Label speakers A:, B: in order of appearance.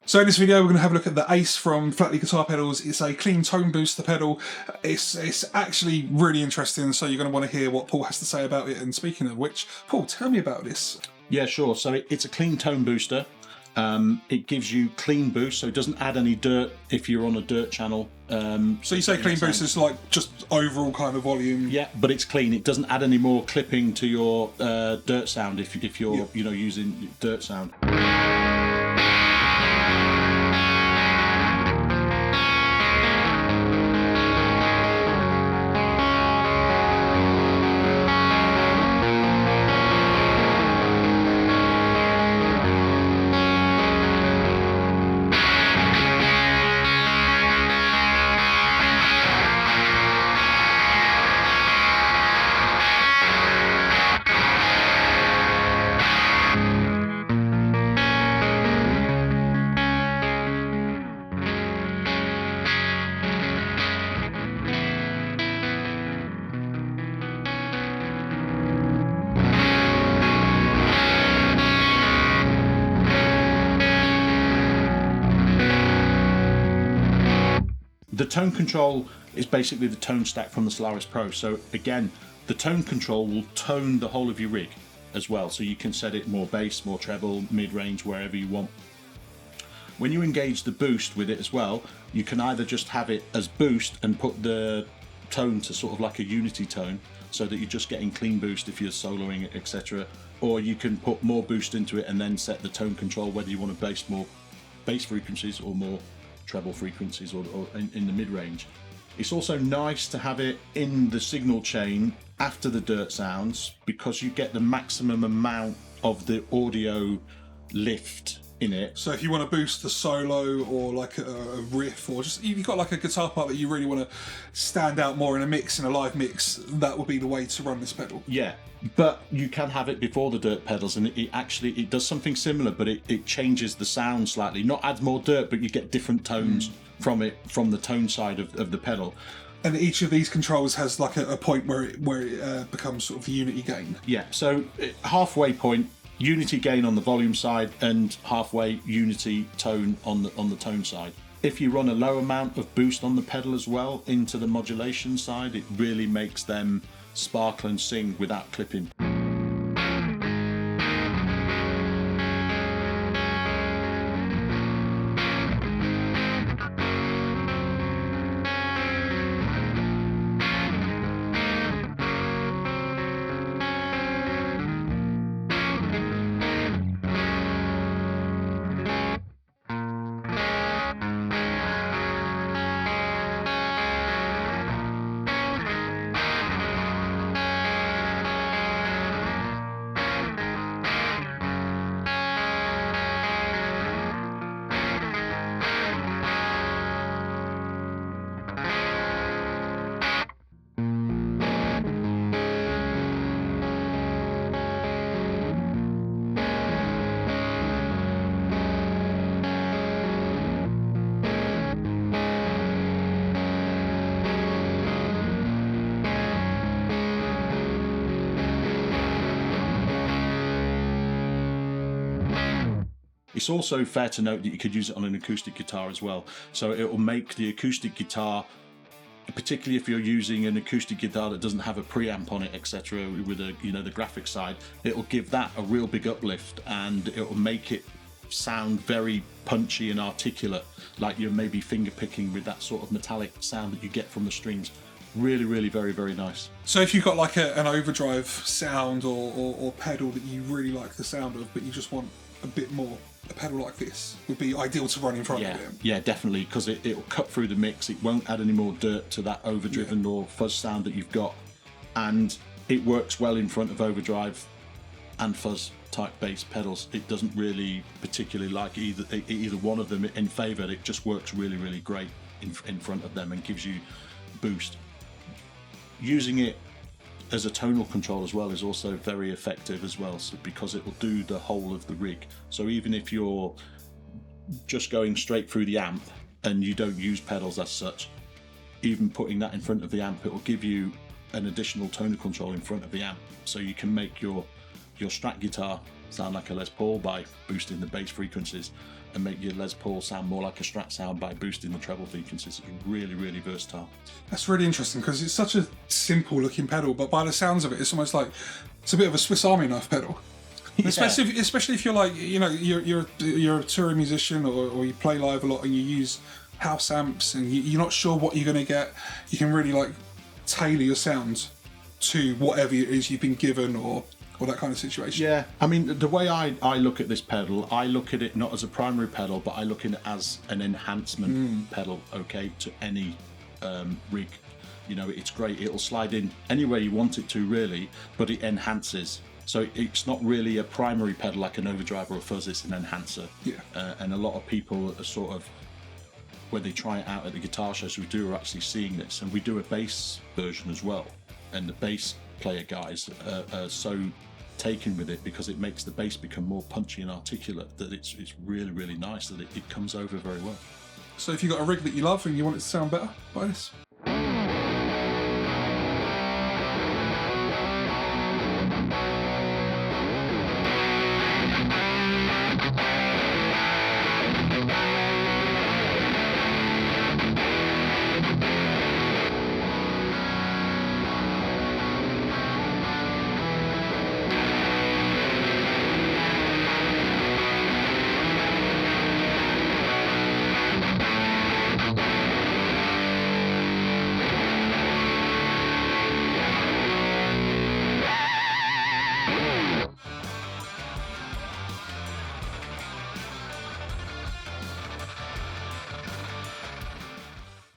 A: So in this video we're going to have a look at the Ace from Flattley Guitar Pedals. It's a clean tone booster pedal. It's actually really interesting, so you're going to want to hear what Paul has to say about it. And speaking of which, Paul, tell me about this.
B: Yeah, sure. So it's a clean tone booster. It gives you clean boost, so it doesn't add any dirt if you're on a dirt channel.
A: So you say clean boost is like just overall kind of volume?
B: Yeah, but it's clean. It doesn't add any more clipping to your dirt sound if you're using dirt sound. The tone control is basically the tone stack from the Solaris Pro. So again, the tone control will tone the whole of your rig as well. So you can set it more bass, more treble, mid-range, wherever you want. When you engage the boost with it as well, you can either just have it as boost and put the tone to sort of like a unity tone, so that you're just getting clean boost if you're soloing it, etc. Or you can put more boost into it and then set the tone control, whether you want to bass more bass frequencies or more treble frequencies or in the mid-range. It's also nice to have it in the signal chain after the dirt sounds, because you get the maximum amount of the audio lift in it.
A: So if you want to boost the solo or like a riff, or just you've got like a guitar part that you really want to stand out more in a mix, in a live mix, that would be the way to run this pedal.
B: Yeah, but you can have it before the dirt pedals, and it does something similar, but it changes the sound slightly. Not adds more dirt, but you get different tones from the tone side of the pedal.
A: And each of these controls has like a point where it becomes sort of unity gain.
B: Yeah, so halfway point, unity gain on the volume side, and halfway unity tone on the tone side. If you run a low amount of boost on the pedal as well into the modulation side, it really makes them sparkle and sing without clipping. It's also fair to note that you could use it on an acoustic guitar as well. So it will make the acoustic guitar, particularly if you're using an acoustic guitar that doesn't have a preamp on it, etc., with the graphics side, it will give that a real big uplift, and it will make it sound very punchy and articulate, like you're maybe finger picking with that sort of metallic sound that you get from the strings. Really, really very, very nice.
A: So if you've got like an overdrive sound or pedal that you really like the sound of, but you just want a bit more, a pedal like this would be ideal to run in front of it.
B: Yeah, definitely, because it'll cut through the mix. It won't add any more dirt to that overdriven or fuzz sound that you've got, and it works well in front of overdrive and fuzz type bass pedals. It doesn't really particularly like either one of them in favour. It just works really, really great in front of them and gives you boost. Using it as a tonal control as well is also very effective as well, so because it will do the whole of the rig. So even if you're just going straight through the amp and you don't use pedals as such, even putting that in front of the amp, it will give you an additional tonal control in front of the amp, so you can make your Strat guitar sound like a Les Paul by boosting the bass frequencies, and make your Les Paul sound more like a Strat sound by boosting the treble frequencies. It's really, really versatile.
A: That's really interesting because it's such a simple looking pedal, but by the sounds of it, it's almost like it's a bit of a Swiss Army knife pedal.
B: Yeah.
A: Especially if you're like, you know, you're a touring musician or you play live a lot and you use house amps and you're not sure what you're going to get. You can really like tailor your sound to whatever it is you've been given or that kind of situation.
B: Yeah, I mean, the way I look at this pedal, I look at it not as a primary pedal, but I look at it as an enhancement pedal, okay, to any rig. You know, it's great. It'll slide in anywhere you want it to, really, but it enhances. So it's not really a primary pedal like an overdrive or a fuzz, it's an enhancer.
A: Yeah.
B: And a lot of people are sort of, when they try it out at the guitar shows we do, are actually seeing this. And we do a bass version as well. And the bass player guys are so taken with it because it makes the bass become more punchy and articulate that it's really, really nice, that it comes over very well.
A: So if you've got a rig that you love and you want it to sound better, buy this.